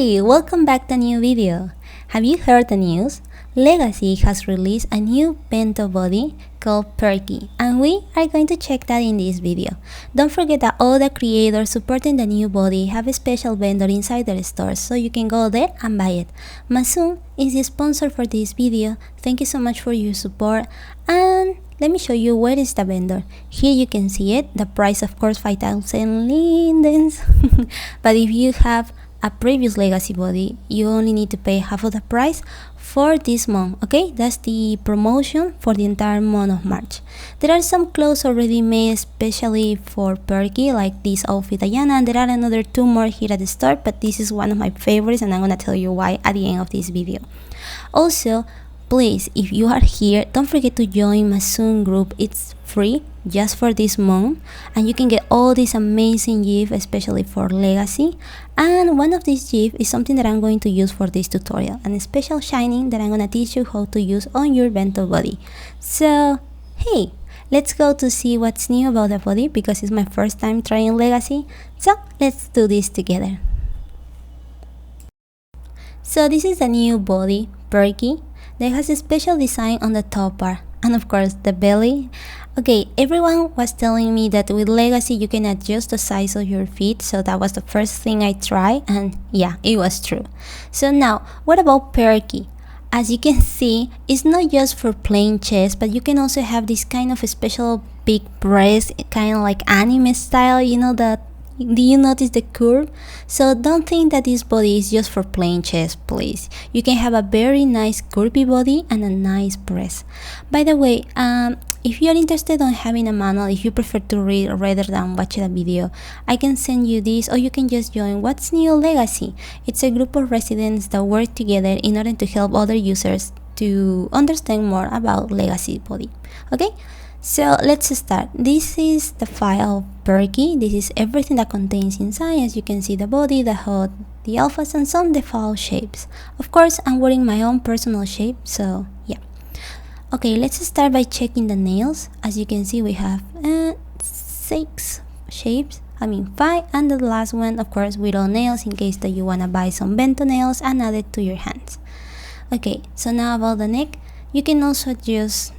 Hey, welcome back to a new video. Have you heard the news? Legacy has released a new bento body called Perky, and we are going to check that in this video. Don't forget that all the creators supporting the new body have a special vendor inside their stores, so you can go there and buy it. Masoom is the sponsor for this video. Thank you so much for your support, and let me show you where is the vendor. Here you can see it. The price, of course, 5,000 lindens. But if you have a previous legacy body, you only need to pay half of the price for this month. Okay, that's the promotion for the entire month of March. There are some clothes already made especially for Perky, like this outfit Ayana, and there are another two more here at the store, but this is one of my favorites and I'm gonna tell you why at the end of this video. Also, please, if you are here, don't forget to join Masoom group. It's free just for this month, and you can get all these amazing gifts, especially for legacy. And one of these gifts is something that I'm going to use for this tutorial, and a special shining that I'm gonna teach you how to use on your bento body. So hey, let's go to see what's new about the body, because it's my first time trying legacy. So let's do this together. So this is the new body, Perky. That has a special design on the top part, and of course the belly. Okay, everyone was telling me that with legacy you can adjust the size of your feet, so that was the first thing I tried, and yeah, it was true. So now, what about Perky? As you can see, it's not just for plain chest, but you can also have this kind of a special big breast, kind of like anime style, you know that. Do you notice the curve? So don't think that this body is just for plain chest, please. You can have a very nice curvy body and a nice breast. By the way, if you're interested in having a manual, if you prefer to read rather than watch a video, I can send you this, or you can just join What's New Legacy. It's a group of residents that work together in order to help other users to understand more about legacy body. Okay? So let's start. This is the file of Perky. This is everything that contains inside. As you can see, the body, the hood, the alphas, and some default shapes. Of course, I'm wearing my own personal shape, so yeah. Okay, let's start by checking the nails. As you can see, we have 6 shapes. 5, and the last one, of course, without nails, in case that you wanna buy some bento nails and add it to your hands. Okay, so now about the neck, you can also adjust.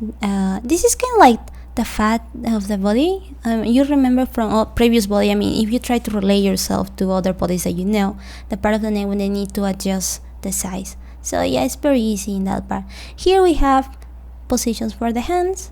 This is kind of like the fat of the body. You remember from all previous body, if you try to relate yourself to other bodies that you know, the part of the neck when they need to adjust the size. So yeah, it's very easy in that part. Here we have positions for the hands.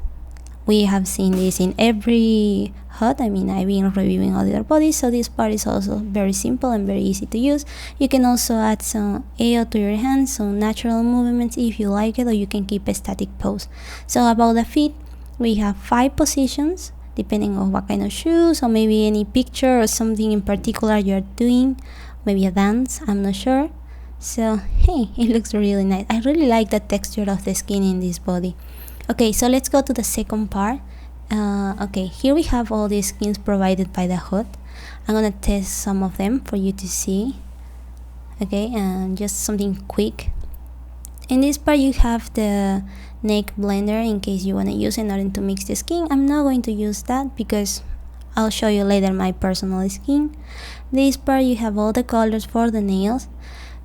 We have seen this in every HUD. I've been reviewing other bodies, so this part is also very simple and very easy to use. You can also add some AO to your hands, some natural movements if you like it, or you can keep a static pose. So about the feet, we have 5 positions depending on what kind of shoes, or maybe any picture or something in particular you're doing, maybe a dance, I'm not sure. So hey, it looks really nice. I really like the texture of the skin in this body. Okay, so let's go to the second part. Okay, here we have all these skins provided by the hood. I'm gonna test some of them for you to see. Okay, and just something quick. In this part you have the neck blender in case you want to use it in order to mix the skin. I'm not going to use that because I'll show you later my personal skin. This part you have all the colors for the nails.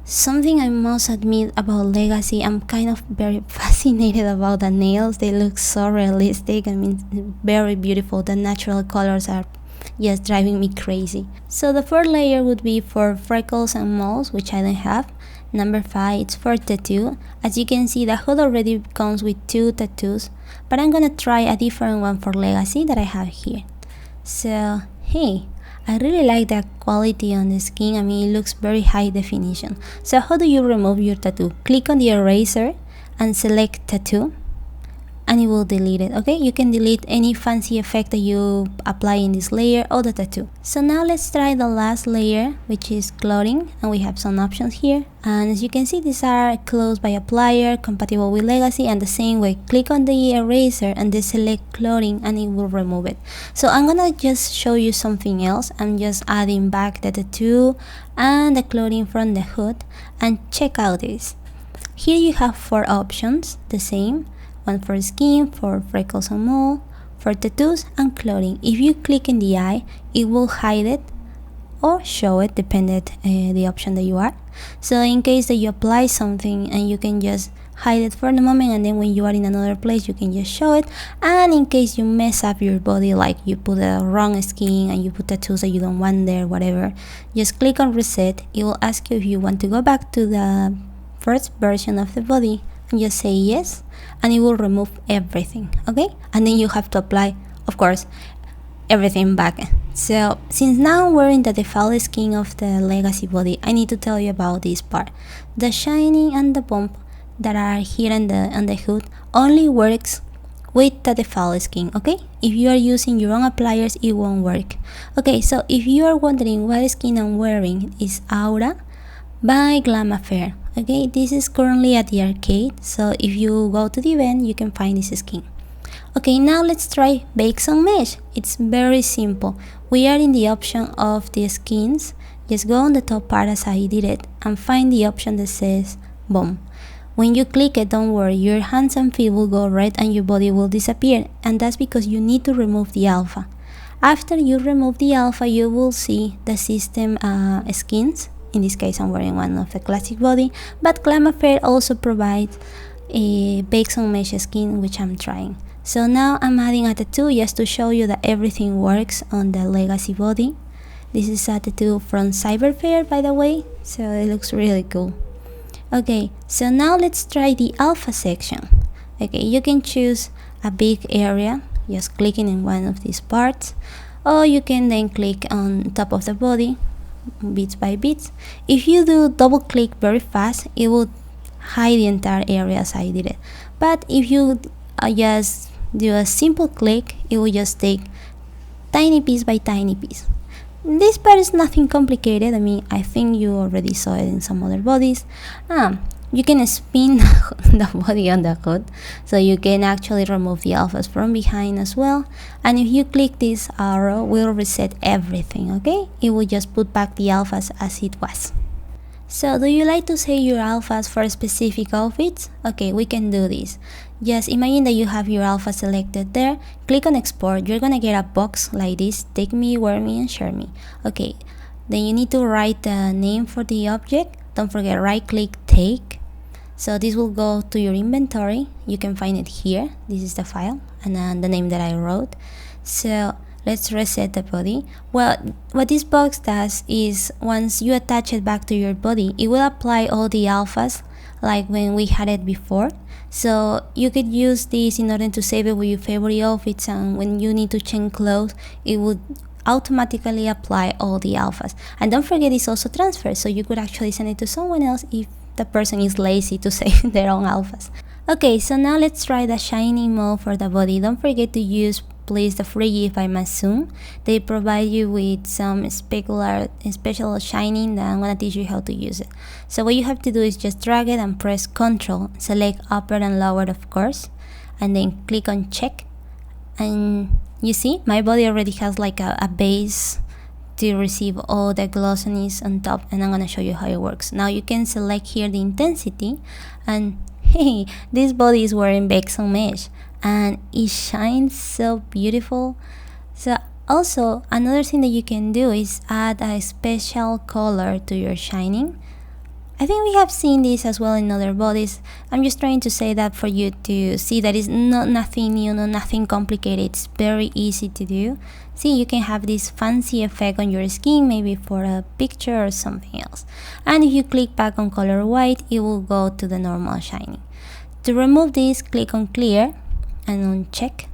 Something I must admit about legacy, I'm kind of very fascinated about the nails. They look so realistic. Very beautiful. The natural colors are just driving me crazy. So the 4th layer would be for freckles and moles, which I don't have. Number 5, it's for tattoo. As you can see, the hood already comes with 2 tattoos, but I'm gonna try a different one for legacy that I have here. So hey, I really like the quality on the skin. It looks very high definition. So how do you remove your tattoo? Click on the eraser and select tattoo, and it will delete it. Okay, you can delete any fancy effect that you apply in this layer or the tattoo. So now let's try the last layer, which is clothing, and we have some options here. And as you can see, these are closed by applier, compatible with legacy, and the same way, click on the eraser and then select clothing and it will remove it. So I'm gonna just show you something else. I'm just adding back the tattoo and the clothing from the hood, and check out this. Here you have 4 options, the same. One for skin, for freckles and mole, for tattoos and clothing. If you click in the eye, it will hide it or show it, depended the option that you are. So in case that you apply something and you can just hide it for the moment, and then when you are in another place you can just show it. And in case you mess up your body, like you put a wrong skin and you put tattoos that you don't want there, whatever, just click on reset. It will ask you if you want to go back to the first version of the body, and just say yes, and it will remove everything. Okay, and then you have to apply, of course, everything back. So since now we're in the default skin of the legacy body, I need to tell you about this part. The shining and the bump that are here on the hood only works with the default skin. Okay, if you are using your own appliers, it won't work. Okay, so if you are wondering what skin I'm wearing, is Aura by Glam Affair. Okay, this is currently at the arcade, so if you go to the event you can find this skin. Okay, now let's try Bakes on Mesh. It's very simple. We are in the option of the skins. Just go on the top part as I did it and find the option that says Bomb. When you click it, don't worry, your hands and feet will go red and your body will disappear, and that's because you need to remove the alpha. After you remove the alpha, you will see the system skins. In this case I'm wearing one of the classic body, but Glam Affair also provides a Bakes on Mesh skin, which I'm trying. So now I'm adding a tattoo just to show you that everything works on the legacy body. This is a tattoo from Cyber Fair, by the way, so it looks really cool. Okay, so now let's try the alpha section. Okay, you can choose a big area, just clicking in one of these parts, or you can then click on top of the body, bits by bits. If you do double click very fast, it will hide the entire area as I did it. But if you just do a simple click, it will just take tiny piece by tiny piece. This part is nothing complicated. I mean, I think you already saw it in some other bodies. You can spin the body on the hood, so you can actually remove the alphas from behind as well. And if you click this arrow, will reset everything. Okay, it will just put back the alphas as it was. So do you like to save your alphas for specific outfits? Okay, we can do this. Just imagine that you have your alpha selected there, click on export, you're gonna get a box like this, take me, wear me, and share me. Okay, then you need to write the name for the object. Don't forget, right click, take. So this will go to your inventory. You can find it here. This is the file and then the name that I wrote. So let's reset the body. Well, what this box does is once you attach it back to your body, it will apply all the alphas like when we had it before. So you could use this in order to save it with your favorite outfits, and when you need to change clothes, it would automatically apply all the alphas. And don't forget, it's also transfer, so you could actually send it to someone else if the person is lazy to save their own alphas. Okay, so now let's try the shining mode for the body. Don't forget to use please the free gift by Masoom. They provide you with some special shining that I'm gonna teach you how to use it. So what you have to do is just drag it and press Ctrl, select upper and lower of course, and then click on check. And you see my body already has like a base to receive all the glossiness on top, and I'm gonna show you how it works. Now you can select here the intensity, and hey, this body is wearing Bakes on Mesh and it shines so beautiful. So also another thing that you can do is add a special color to your shining. I think we have seen this as well in other bodies. I'm just trying to say that for you to see that it's nothing new, nothing complicated. It's very easy to do. See, you can have this fancy effect on your skin, maybe for a picture or something else. And if you click back on color white, it will go to the normal shining. To remove this, click on clear and on check,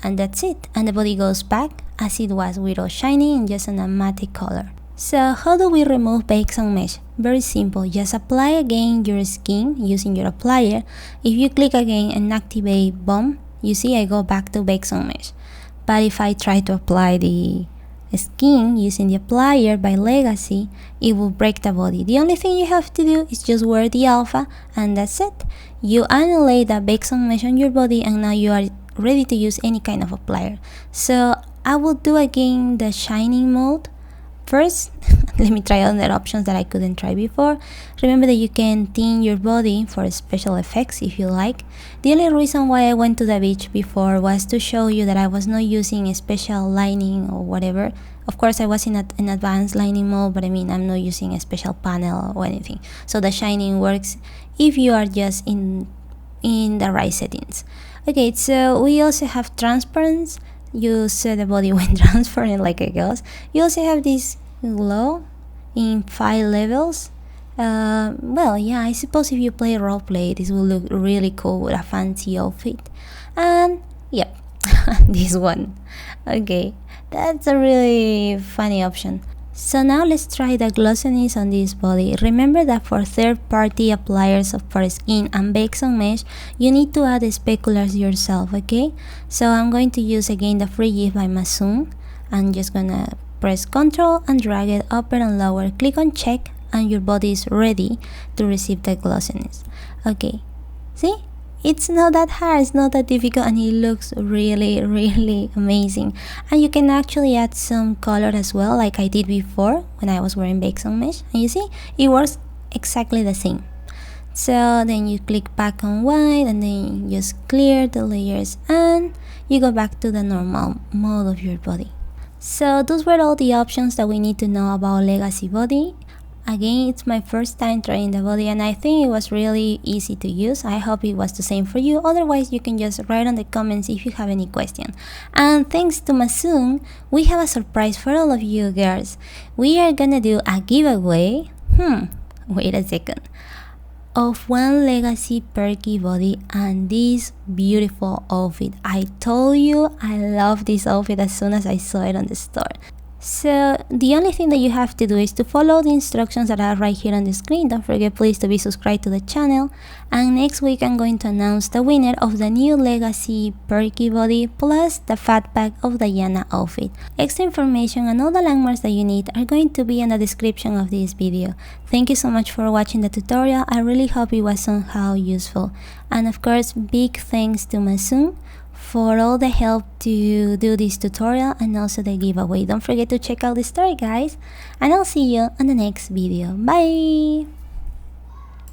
and that's it, and the body goes back as it was without shining and just an matte color. So how do we remove Bakes on Mesh? Very simple, just apply again your skin using your applier. If you click again and activate Bomb, you see I go back to Bakes on Mesh. But if I try to apply the skin using the applier by Legacy, it will break the body. The only thing you have to do is just wear the alpha, and that's it. You annihilate the Bakes on Mesh on your body, and now you are ready to use any kind of applier. So I will do again the shining mode. First, let me try other options that I couldn't try before. Remember that you can tint your body for special effects if you like. The only reason why I went to the beach before was to show you that I was not using a special lining or whatever. Of course, I was in an advanced lining mode, but I mean, I'm not using a special panel or anything. So the shining works if you are just in the right settings. Okay, so we also have transparency. You saw the body went transparent like a ghost. You also have this glow in 5 levels. Well, yeah, I suppose if you play roleplay, this will look really cool with a fancy outfit. And yep, this one. Okay, that's a really funny option. So now let's try the glossiness on this body. Remember that for third-party appliers for skin and bosom mesh, you need to add speculars yourself, okay? So I'm going to use again the free gift by Masoom. I'm just gonna press Ctrl and drag it up and lower. Click on check and your body is ready to receive the glossiness. Okay, see? It's not that hard, it's not that difficult, and it looks really amazing. And you can actually add some color as well, like I did before when I was wearing bosom mesh, and you see it works exactly the same. So then you click back on white and then you just clear the layers and you go back to the normal mode of your body. So those were all the options that we need to know about Legacy Body. Again, it's my first time trying the body and I think it was really easy to use. I hope it was the same for you. Otherwise, you can just write on the comments if you have any question. And thanks to Masoom, we have a surprise for all of you girls. We are gonna do a giveaway. Wait a second. Of one Legacy Perky body and this beautiful outfit. I told you I love this outfit as soon as I saw it on the store. So the only thing that you have to do is to follow the instructions that are right here on the screen. Don't forget please to be subscribed to the channel. And next week I'm going to announce the winner of the new Legacy Perky body plus the fat pack of the Yana outfit. Extra information and all the landmarks that you need are going to be in the description of this video. Thank you so much for watching the tutorial. I really hope it was somehow useful. And of course, big thanks to Masoom for all the help to do this tutorial and also the giveaway. Don't forget to check out the story guys, and I'll see you on the next video. Bye!